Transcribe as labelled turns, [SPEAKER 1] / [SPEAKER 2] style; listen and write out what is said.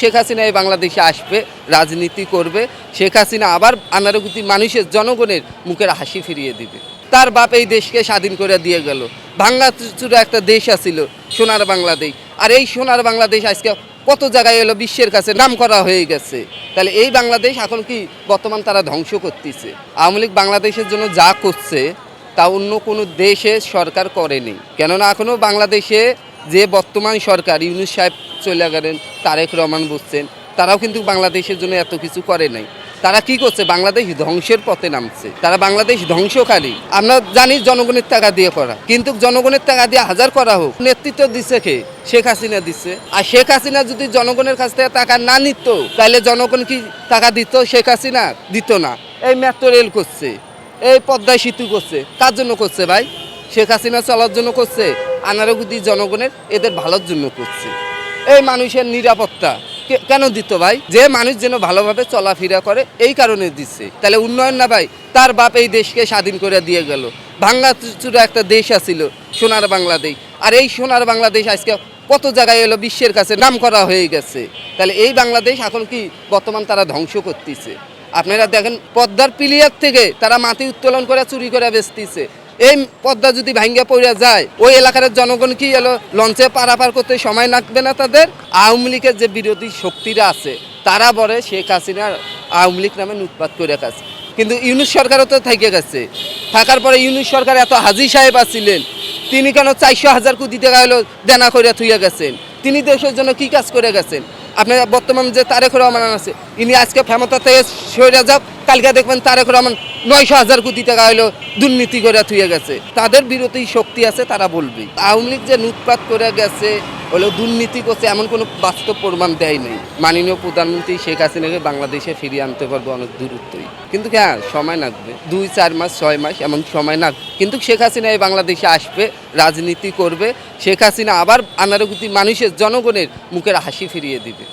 [SPEAKER 1] শেখ হাসিনা এই বাংলাদেশে আসবে, রাজনীতি করবে। শেখ হাসিনা আবার আনারগুতি মানুষের জনগণের মুখের হাসি ফিরিয়ে দিবে। তার বাপ এই দেশকে স্বাধীন করে দিয়ে গেল। ভাঙ্গাচুরা একটা দেশ আছিল সোনার বাংলাদেশ, আর এই সোনার বাংলাদেশ আজকে কত জায়গায় এলো, বিশ্বের কাছে নাম করা হয়ে গেছে। তাহলে এই বাংলাদেশ এখন কি বর্তমান তারা ধ্বংস করতেছে। আওয়ামী লীগ বাংলাদেশের জন্য যা করছে তা অন্য কোনো দেশে সরকার করেনি। কেননা এখনও বাংলাদেশে যে বর্তমান সরকার ইউনূস সাহেব চলে গেলেন, তারেক রহমান বলছেন, তারাও কিন্তু বাংলাদেশের জন্য এত কিছু করে নাই। তারা কি করছে? বাংলাদেশ ধ্বংসের পথে নামছে। তারা বাংলাদেশ ধ্বংসকারী। আমরা জানি জনগণের টাকা দিয়ে করা, কিন্তু জনগণের টাকা দিয়ে হাজার করা হোক, নেতৃত্ব দিচ্ছে কে? শেখ হাসিনা দিচ্ছে। আর শেখ হাসিনা যদি জনগণের কাছ থেকে টাকা না নিত, তাহলে জনগণ কি টাকা দিত? শেখ হাসিনা দিত না। এই মেট্রো রেল করছে, এই পদ্মায় সেতু করছে, কার জন্য করছে ভাই? শেখ হাসিনা চলার জন্য করছে? আনারগুতি জনগণের এদের ভালোর জন্য করছে। এই মানুষের নিরাপত্তা কেন দিত ভাই? যে মানুষ যেন ভালোভাবে চলাফেরা করে, এই কারণে দিচ্ছে। তাহলে উন্নয়ন না ভাই? তার বাপ এই দেশকে স্বাধীন করে দিয়ে গেল। ভাঙ্গাচুরা একটা দেশ আছিল সোনার বাংলাদেশ, আর এই সোনার বাংলাদেশ আজকে কত জায়গায় এলো, বিশ্বের কাছে নাম করা হয়ে গেছে। তাহলে এই বাংলাদেশ এখন কি বর্তমান তারা ধ্বংস করতেছে। আপনারা দেখেন, পদ্মার পিলিয়ার থেকে তারা মাটি উত্তোলন করে চুরি করে বেচতেছে। এই পদ্মা যদি ভাঙ্গা পড়ে যায়, ওই এলাকার জনগণ কি এলো লঞ্চে পারাপার করতে সময় লাগবে না তাদের? আওয়ামী লীগের যে বিরোধী শক্তিরা আছে, তারা বলে শেখ হাসিনার আওয়ামী লীগ নামে লুটপাট করে গেছে। কিন্তু ইউনূস সরকারও তো থেকে গেছে। থাকার পরে ইউনূস সরকার এত হাজি সাহেব আছিলেন, তিনি কেন 400,000 কোটি টাকা হলো দেনা করে থুয়ে গেছেন? তিনি দেশের জন্য কি কাজ করে গেছেন? আপনার বর্তমান যে তারেক রহমান আছে, ইনি আজকে ক্ষমতা থেকে সরে যাক, কালকে দেখবেন তারেক রহমান 900,000 কোটি টাকা হলো দুর্নীতি করে থুয়ে গেছে। তাদের বিরোধী শক্তি আছে, তারা বলবে। আওয়ামী লীগ যে লুটপাট করে গেছে, হলো দুর্নীতি করছে, এমন কোনো বাস্তব প্রমাণ দেয় নেই। মাননীয় প্রধানমন্ত্রী শেখ হাসিনাকে বাংলাদেশে ফিরিয়ে আনতে পারবো অনেক দূরত্বই, কিন্তু হ্যাঁ সময় লাগবে, 2-4 মাস 6 মাস এমন সময় লাগবে। কিন্তু শেখ হাসিনা এই বাংলাদেশে আসবে, রাজনীতি করবে। শেখ হাসিনা আবার আনারগুতি মানুষের জনগণের মুখের হাসি ফিরিয়ে দিবে।